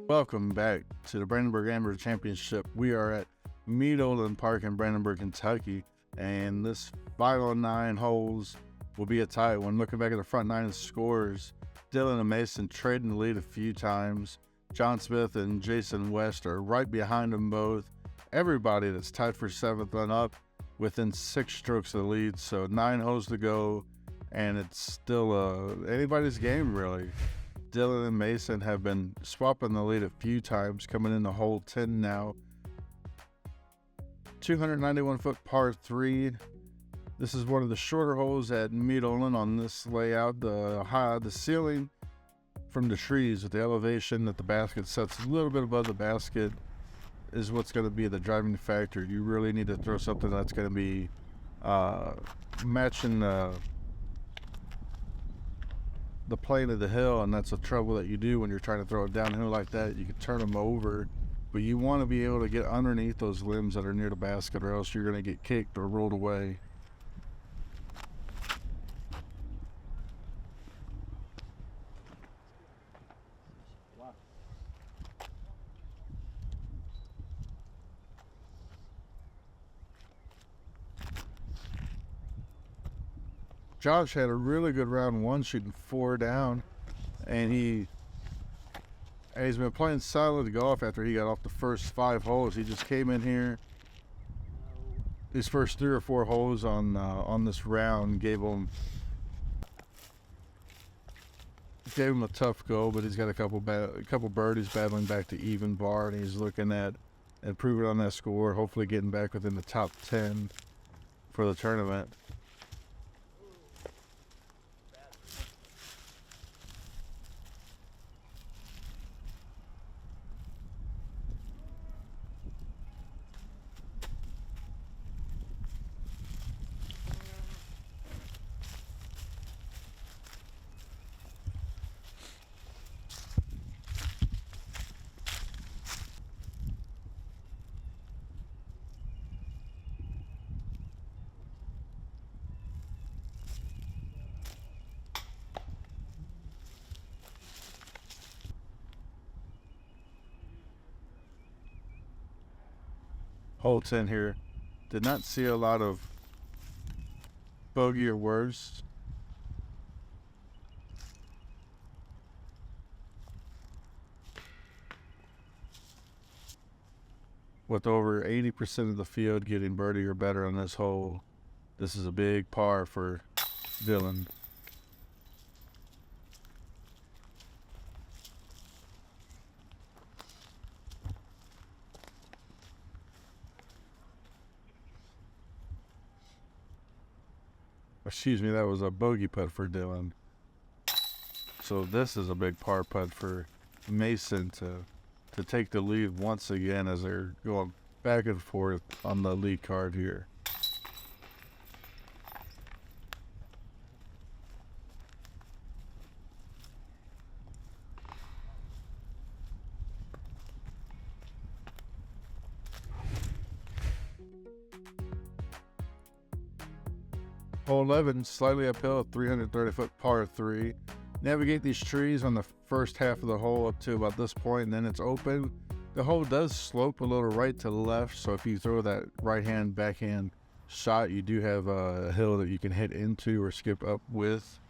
Welcome back to the Brandenburg Amateur Championship. We are at Meade Olin Park in Brandenburg, Kentucky, and this final 9 holes will be a tight one. Looking back at the front 9 scores, Dylan and Mason trading the lead a few times. Jon Smith and Jason West are right behind them both. Everybody that's tied for 7th and up within 6 strokes of the lead, so 9 holes to go, and it's still anybody's game, really. Dylan and Mason have been swapping the lead a few times, coming into hole 10 now. 291-foot par 3. This is one of the shorter holes at Meade Olin on this layout. The ceiling from the trees with the elevation that the basket sets a little bit above the basket is what's going to be the driving factor. You really need to throw something that's going to be matching the plane of the hill, and that's the trouble that you do when you're trying to throw it downhill like that. You can turn them over, but you want to be able to get underneath those limbs that are near the basket, or else you're going to get kicked or rolled away. Josh had a really good round 1, shooting 4 down, and he's been playing solid golf after he got off the first 5 holes. He just came in here. His first 3 or 4 holes on this round gave him a tough go, but he's got a couple birdies battling back to even bar, and he's looking at improving on that score, hopefully getting back within the top 10 for the tournament. Hole 10 here. Did not see a lot of bogey or worse. With over 80% of the field getting birdie or better on this hole, this is a big par for Dylan. Excuse me, that was a bogey putt for Dylan. So this is a big par putt for Mason to take the lead once again as they're going back and forth on the lead card here. Hole 11, slightly uphill, 330-foot par 3. Navigate these trees on the first half of the hole up to about this point, and then it's open. The hole does slope a little right to left, so if you throw that right-hand, backhand shot, you do have a hill that you can hit into or skip up with.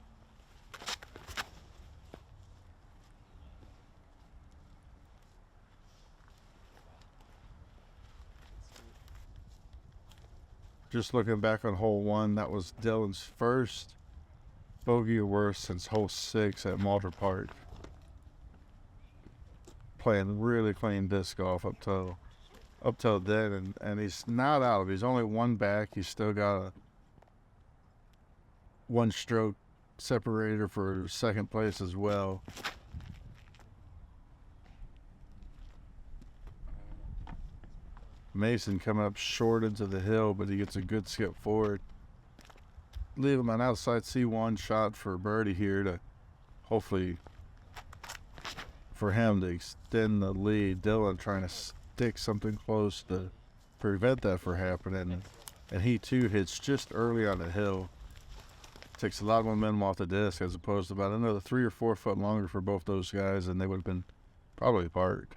Just looking back on hole 1, that was Dylan's first bogey or worse since hole 6 at Malta Park. Playing really clean disc golf up till then, and he's not out of it. He's only 1 back. He's still got a 1 stroke separator for 2nd place as well. Mason coming up short into the hill, but he gets a good skip forward. Leave him an outside C1 shot for birdie here to hopefully for him to extend the lead. Dylan trying to stick something close to prevent that from happening. And he too hits just early on the hill. Takes a lot of momentum off the disc as opposed to about another 3 or 4 foot longer for both those guys, and they would have been Probably parked.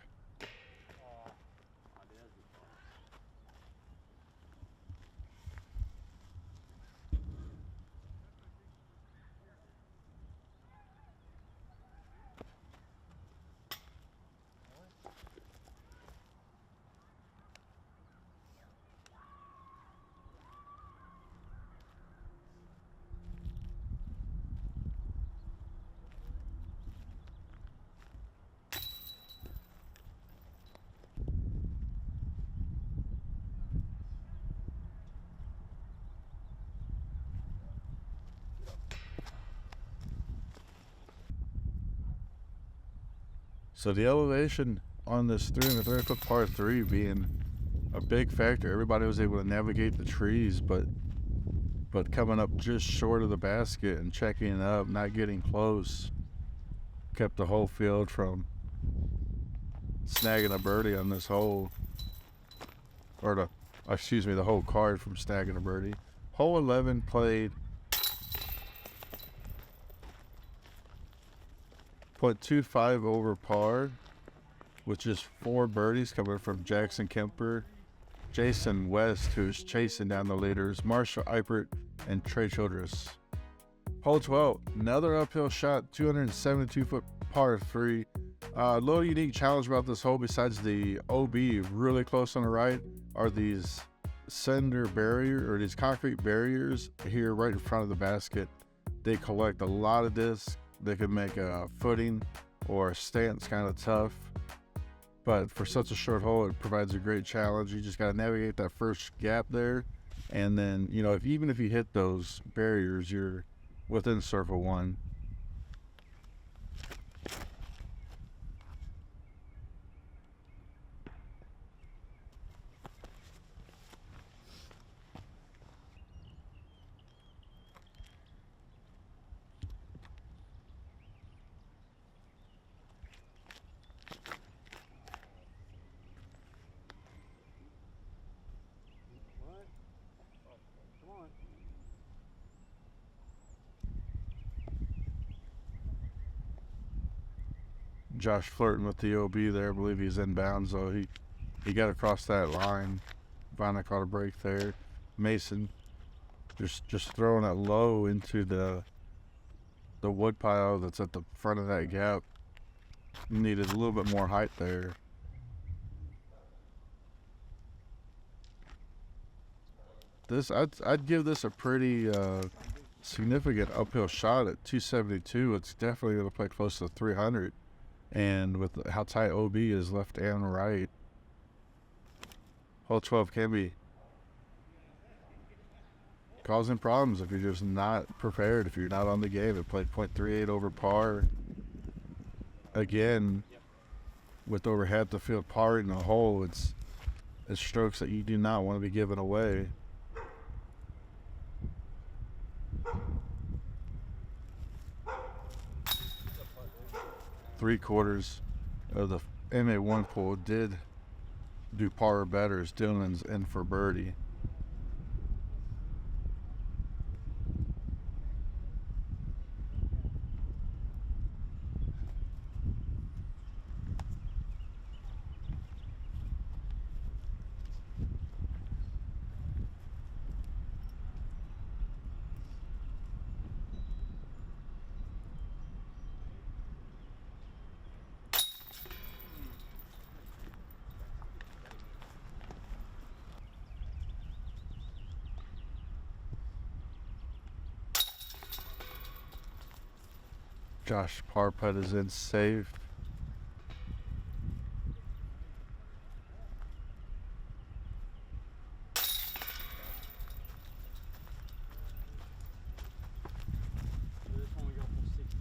So the elevation on this 330-foot par 3 being a big factor. Everybody was able to navigate the trees, but coming up just short of the basket and checking it up, not getting close, kept the whole field from snagging a birdie on this hole. Or the whole card from snagging a birdie. Hole 11 played .25 over par, with just 4 birdies coming from Jackson Kemper, Jason West, who's chasing down the leaders, Marshall Eipert, and Trey Childress. Hole 12, another uphill shot, 272-foot par 3. A little unique challenge about this hole, besides the OB really close on the right, are these cinder barrier, or these concrete barriers here right in front of the basket. They collect a lot of discs. They can make a footing or a stance kind of tough. But for such a short hole, it provides a great challenge. You just got to navigate that first gap there. And then, you know, even if you hit those barriers, you're within circle one. Josh flirting with the OB there. I believe he's inbounds, though. He got across that line. Finally caught a break there. Mason just throwing it low into the wood pile that's at the front of that gap. Needed a little bit more height there. This I'd give this a pretty significant uphill shot at 272. It's definitely going to play close to 300. And with how tight OB is left and right, hole 12 can be causing problems if you're just not prepared, if you're not on the game. It played .38 over par. Again, with over half the field par in the hole, it's strokes that you do not want to be giving away. Three-quarters of the MA1 pool did do par or better, as Dylan's in for birdie. Josh par putt is in safe.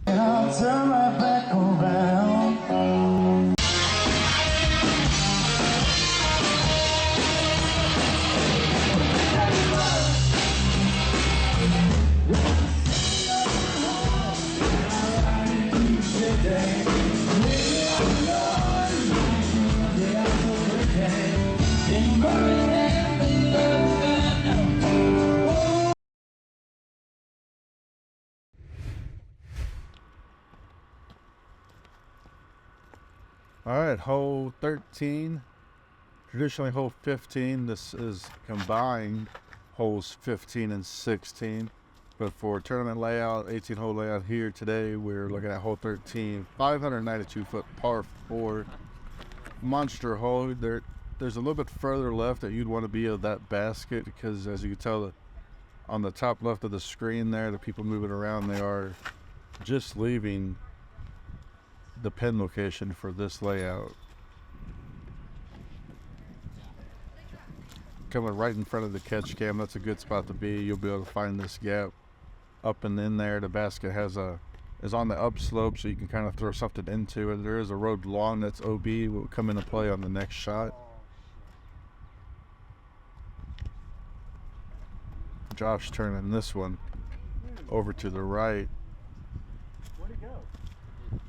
I'll turn my back around. All right, hole 13. Traditionally hole 15. This is combined holes 15 and 16. But for tournament layout, 18-hole layout here today, we're looking at hole 13, 592-foot par 4. Monster hole. There's a little bit further left that you'd want to be of that basket because, as you can tell, on the top left of the screen there, the people moving around, they are just leaving the pin location for this layout. Coming right in front of the catch cam, that's a good spot to be. You'll be able to find this gap up and in there. The basket is on the upslope, so you can kind of throw something into it. There is a road lawn that's OB, will come into play on the next shot. Josh turning this one over to the right. Where'd it go?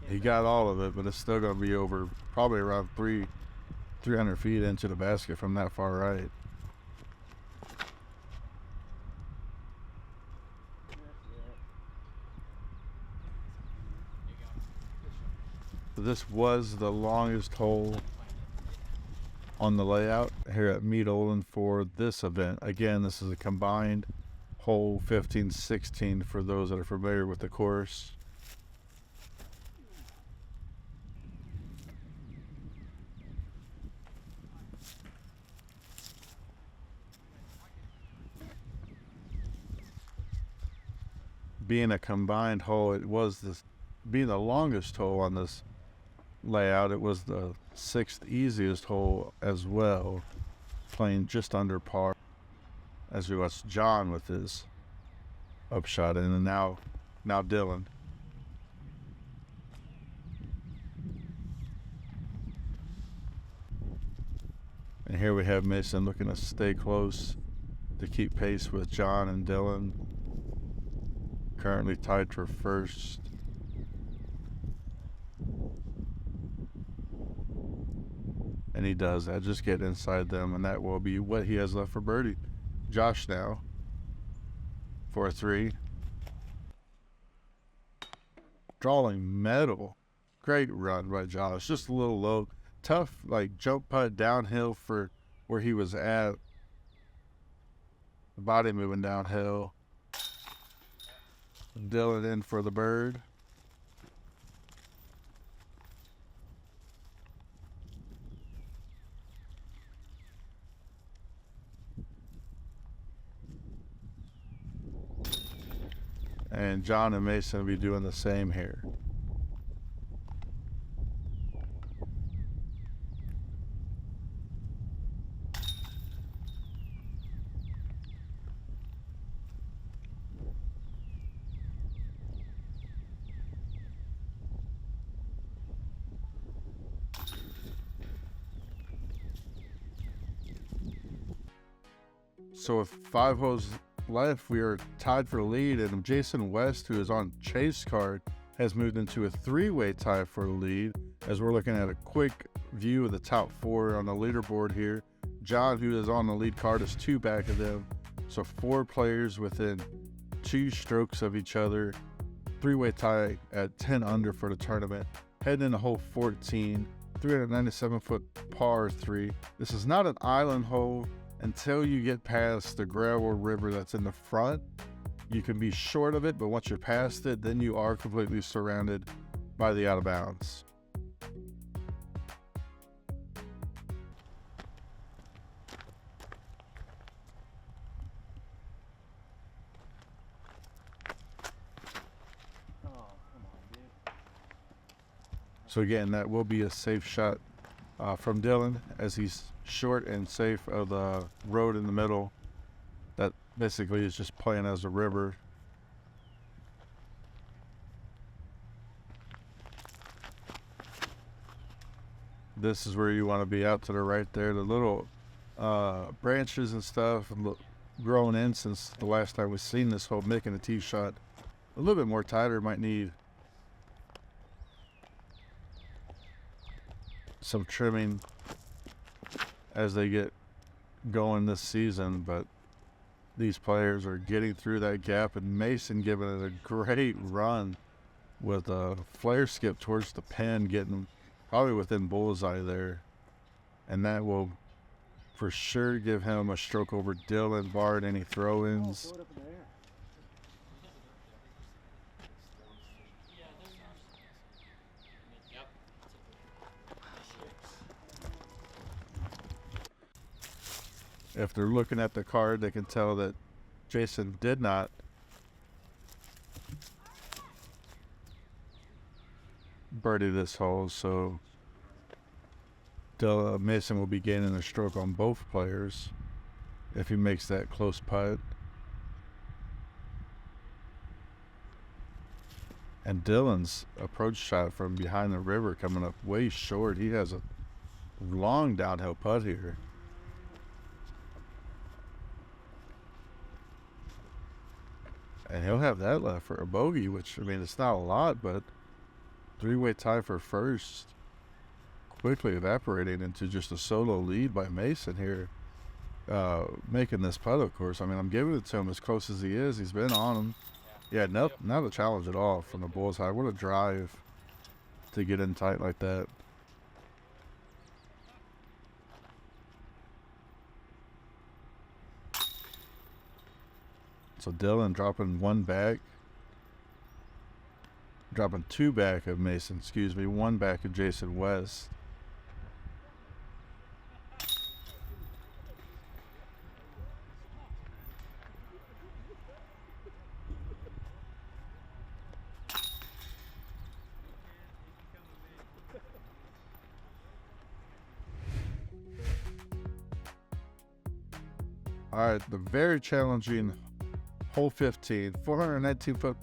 He got all of it, but it's still going to be over probably around 300 feet into the basket from that far right. This was the longest hole on the layout here at Meade Olin for this event. Again, this is a combined hole 15-16 for those that are familiar with the course. Being a combined hole, being the longest hole on this layout, it was the 6th easiest hole as well, playing just under par. As we watch Jon with his upshot in, and now Dylan. And here we have Mason looking to stay close to keep pace with Jon and Dylan. Currently tied for first. And he does that, just get inside them, and that will be what he has left for birdie. Josh now for a 3. Drawing medal. Great run by Josh. Just a little low. Tough, like, jump putt downhill for where he was at. The body moving downhill. Dylan in for the bird. And Jon and Mason will be doing the same here. So with 5 holes left, we are tied for the lead, and Jason West, who is on chase card, has moved into a 3-way tie for the lead. As we're looking at a quick view of the top 4 on the leaderboard here, Jon, who is on the lead card, is 2 back of them, so 4 players within 2 strokes of each other. 3-way tie at 10 under for the tournament. Heading into hole 14, 397-foot par 3. This is not an island hole. Until you get past the gravel river that's in the front, you can be short of it, but once you're past it, then you are completely surrounded by the out of bounds. So again, that will be a safe shot from Dylan, as he's short and safe of the road in the middle. That basically is just playing as a river. This is where you want to be, out to the right there. The little branches and stuff growing in since the last time we've seen this hole, making a tee shot a little bit more tighter. Might need some trimming as they get going this season, but these players are getting through that gap, and Mason giving it a great run with a flare skip towards the pin, getting probably within bullseye there. And that will for sure give him a stroke over Dylan, barred any throw-ins. Throw it up in the air. If they're looking at the card, they can tell that Jason did not birdie this hole, so Mason will be gaining a stroke on both players if he makes that close putt. And Dylan's approach shot from behind the river coming up way short. He has a long downhill putt here. And he'll have that left for a bogey, which, I mean, it's not a lot, but three-way tie for first. Quickly evaporating into just a solo lead by Mason here. Making this putt, of course. I mean, I'm giving it to him as close as he is. He's been on him. Yeah, not a challenge at all from the bullseye. What a drive to get in tight like that. So Dylan dropping one back. Dropping two back of Mason, excuse me. One back of Jason West. All right, the very challenging hole 15, 419-foot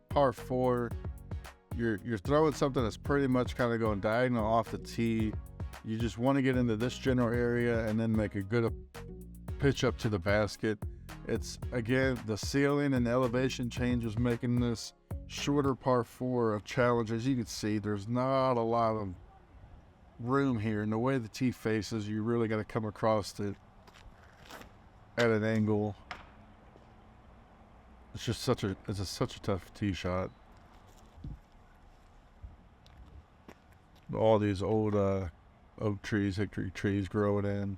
par 4. You're throwing something that's pretty much kind of going diagonal off the tee. You just want to get into this general area and then make a good pitch up to the basket. It's, again, the ceiling and elevation changes making this shorter par 4 a challenge. As you can see, there's not a lot of room here. And the way the tee faces, you really got to come across it at an angle. It's just such a tough tee shot. All these old oak trees, hickory trees growing in.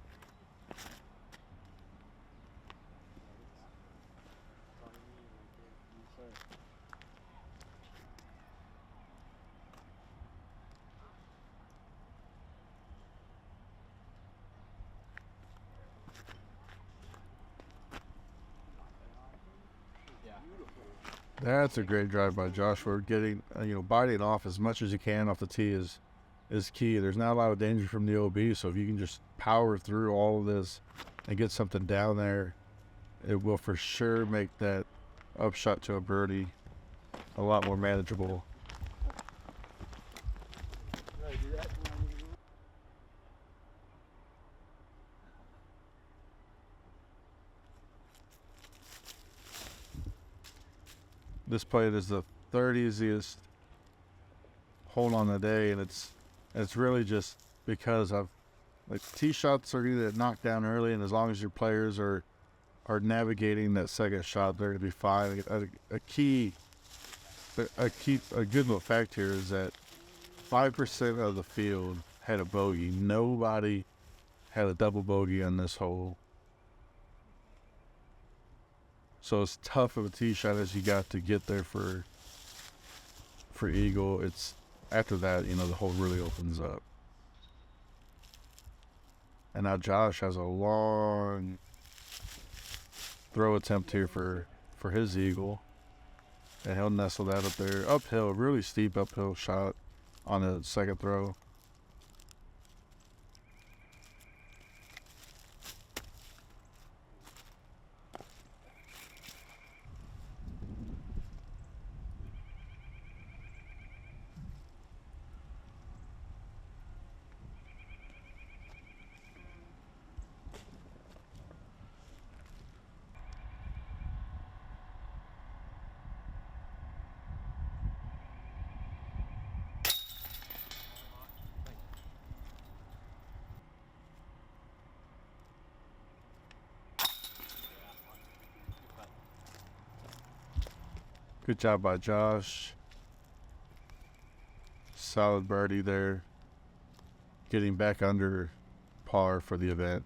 That's a great drive by Josh. We're getting, biting off as much as you can off the tee is key. There's not a lot of danger from the OB, so if you can just power through all of this and get something down there, it will for sure make that upshot to a birdie a lot more manageable. This plate is the third easiest hole on the day, and it's really just because of tee shots are going to get knocked down early, and as long as your players are navigating that second shot, they're going to be fine. A good little fact here is that 5% of the field had a bogey. Nobody had a double bogey on this hole. So as tough of a tee shot as you got to get there for eagle, it's after that, the hole really opens up. And now Josh has a long throw attempt here for his eagle. And he'll nestle that up there. Uphill, really steep uphill shot on the second throw. Good job by Josh. solid birdie there, getting back under par for the event.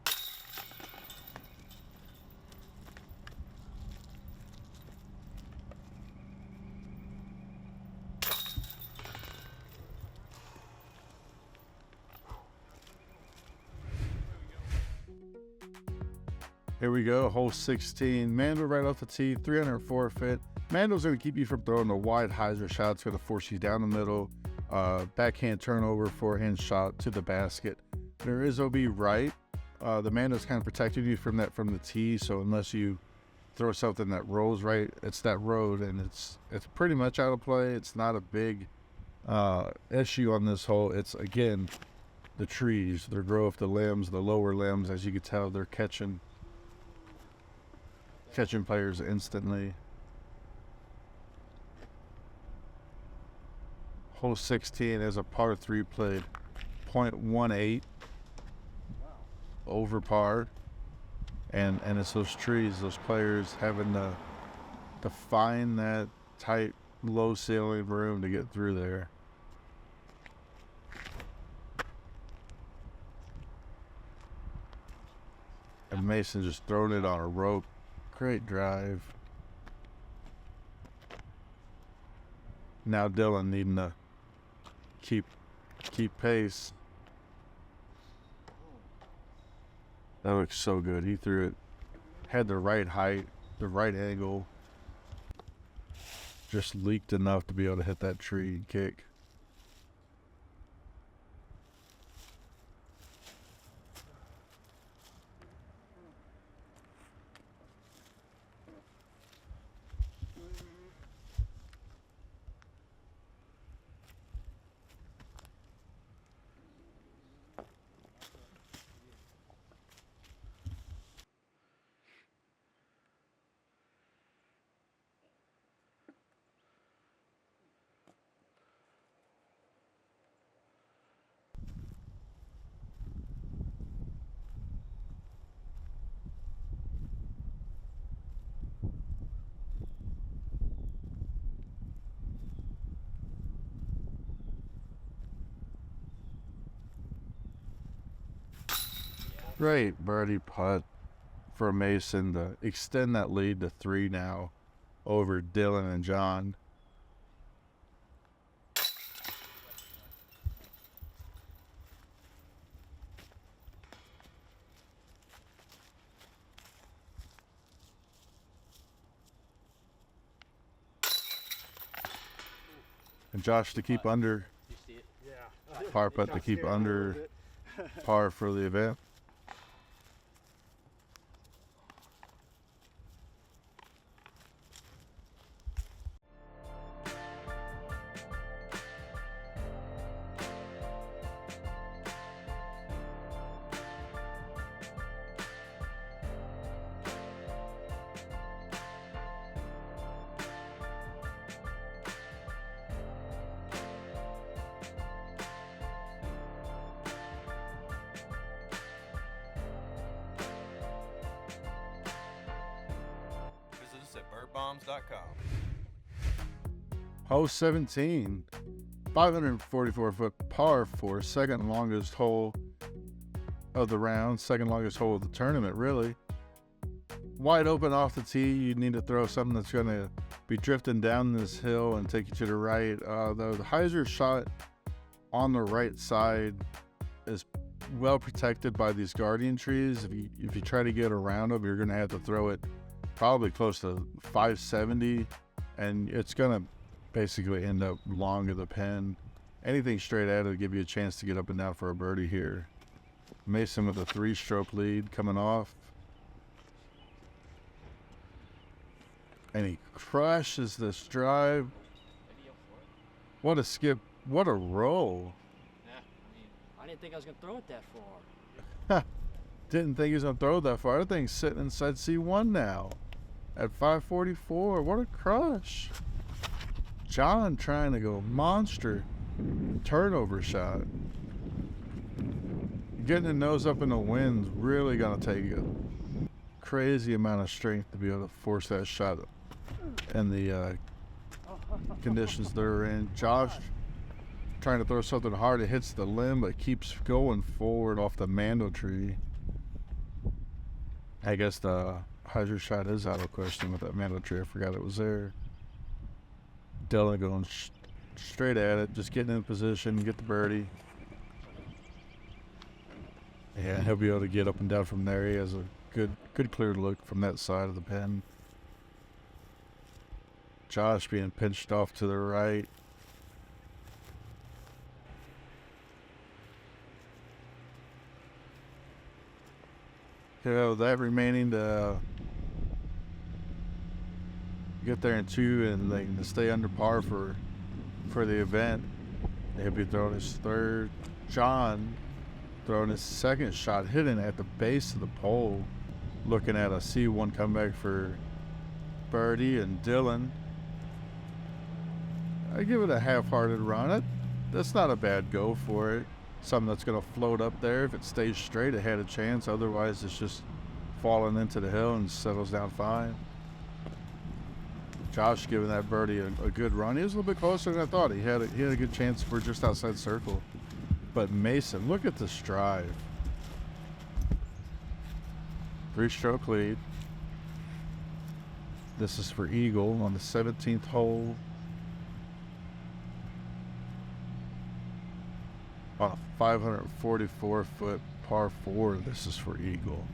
Here we go, hole 16. Mandel right off the tee, 304 foot. Mandel's going to keep you from throwing the wide hyzer shot. It's going to force you down the middle. Backhand turnover, forehand shot to the basket. There is OB right. The Mandel's kind of protecting you from that from the tee, so unless you throw something that rolls right, it's that road, and it's pretty much out of play. It's not a big issue on this hole. It's, again, the trees, their growth, the limbs, the lower limbs. As you can tell, they're catching players instantly. Hole 16 is a par 3 played, 0.18 over par, and it's those trees, those players having to find that tight, low ceiling room to get through there. And Mason just throwing it on a rope. Great drive. Now Dylan needing to keep pace. That looks so good. He threw it, had the right height, the right angle. Just leaked enough to be able to hit that tree and kick. Great birdie putt for Mason to extend that lead to 3 now over Dylan and John. And Josh to keep under, par putt to keep under par for the event. Hole 17, 544 foot par 4, second longest hole of the round, second longest hole of the tournament, really. Wide open off the tee. You need to throw something that's going to be drifting down this hill and take you to the right. The hyzer shot on the right side is well protected by these guardian trees. If you try to get around them, you're going to have to throw it probably close to 570, and it's going to basically end up long of the pin. Anything straight at it will give you a chance to get up and down for a birdie here. Mason with a 3-stroke lead coming off. And he crushes this drive. What a skip. What a roll. Yeah, I didn't think I was going to throw it that far. Didn't think he was going to throw it that far. That thing's sitting inside C1 now at 544. What a crush. John trying to go monster turnover shot. Getting the nose up in the wind's really going to take a crazy amount of strength to be able to force that shot in the conditions they're in. Josh trying to throw something hard. It hits the limb, but keeps going forward off the mandel tree. I guess the hyzer shot is out of question with that mandel tree. I forgot it was there. Dylan going straight at it, just getting in position, get the birdie. Yeah, he'll be able to get up and down from there. He has a good clear look from that side of the pin. Josh being pinched off to the right. That remaining to get there in 2 and they can stay under par for the event. He'll be throwing his third. Jon throwing his second shot, hitting at the base of the pole, looking at a C1 comeback for birdie. And Dylan, I give it a half-hearted run. That's not a bad go for it. Something that's going to float up there. If it stays straight, it had a chance. Otherwise, it's just falling into the hill and settles down fine. Josh giving that birdie a good run. He was a little bit closer than I thought. He had a good chance for just outside circle. But Mason, look at this drive. 3-stroke lead. This is for Eagle on the 17th hole. On a 544-foot par 4, this is for Eagle.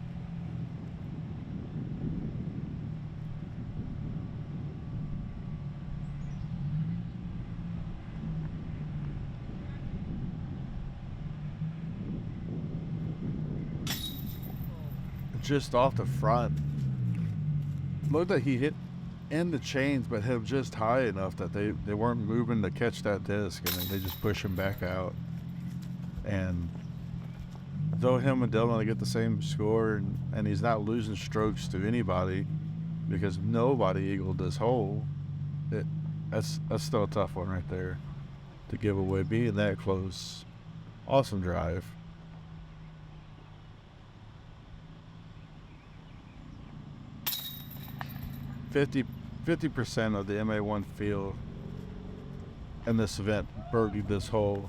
Just off the front. Looked like he hit in the chains, but hit just high enough that they weren't moving to catch that disc, and then they just push him back out. And though him and Dylan get the same score, and he's not losing strokes to anybody because nobody eagled this hole, that's still a tough one right there to give away, being that close. Awesome drive. Fifty percent of the MA1 field in this event birdied this hole.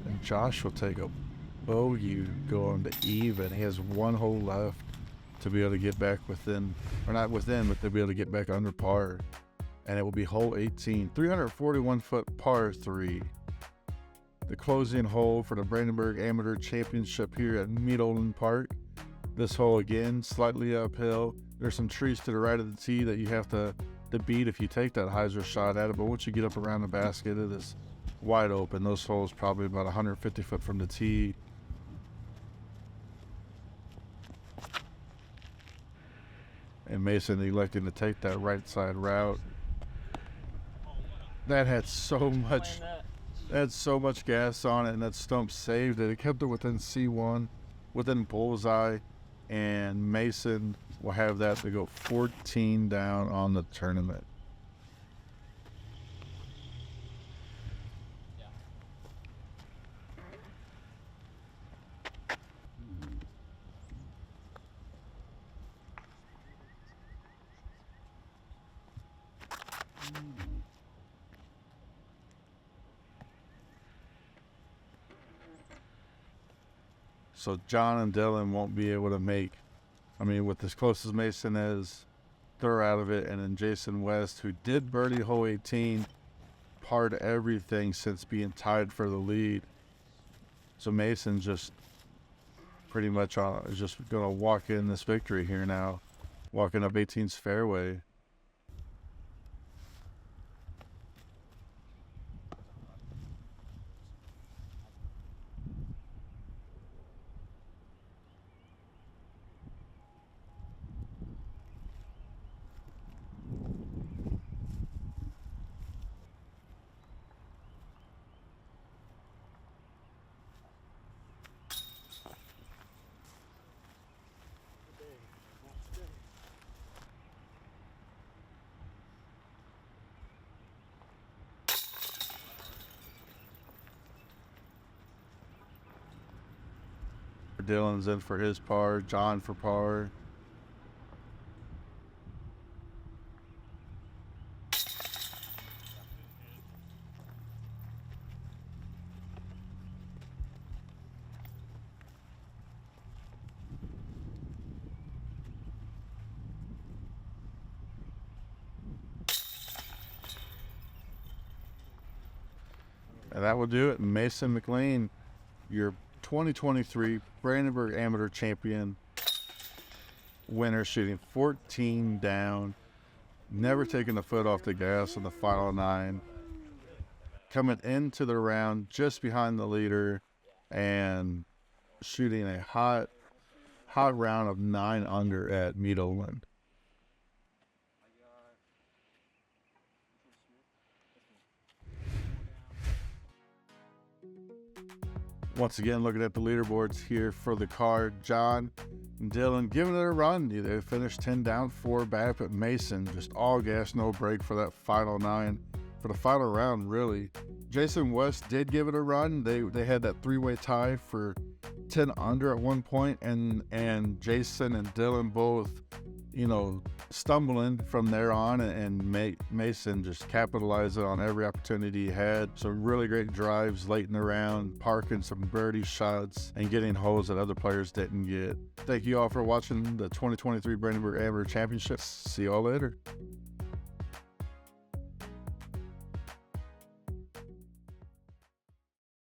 And Josh will take a bogey going to even. He has 1 hole left to be able to get back within, or not within, but to be able to get back under par. And it will be hole 18, 341-foot par 3. The closing hole for the Brandenburg Amateur Championship here at Meade Olin Park. This hole again, slightly uphill. There's some trees to the right of the tee that you have to beat if you take that hyzer shot at it. But once you get up around the basket, it is wide open. Those holes probably about 150 foot from the tee. And Mason electing to take that right side route. That had so much. It had so much gas on it, and that stump saved it. It kept it within C1, within bullseye, and Mason will have that to go 14 down on the tournament. So Jon and Dylan won't be able to make, with as close as Mason is, they're out of it. And then Jason West, who did birdie hole 18, parred everything since being tied for the lead. So Mason just pretty much is just going to walk in this victory here now, walking up 18's fairway. Dylan's in for his par, Jon for par. And that will do it. Mason McLean, your 2023 Brandenburg Amateur Champion winner, shooting 14 down, never taking the foot off the gas on the final 9, coming into the round just behind the leader and shooting a hot round of 9 under at Meade Olin. Once again, looking at the leaderboards here for the card, Jon and Dylan giving it a run. They finished 10 down, 4 back, but Mason just all gas, no break for that final 9. For the final round, really. Jason West did give it a run. They had that 3-way tie for 10 under at one point, and Jason and Dylan both, stumbling from there on, and Mason just capitalizing on every opportunity he had. Some really great drives late in the round, parking some birdie shots, and getting holes that other players didn't get. Thank you all for watching the 2023 Brandenburg Amateur Championship. See y'all later.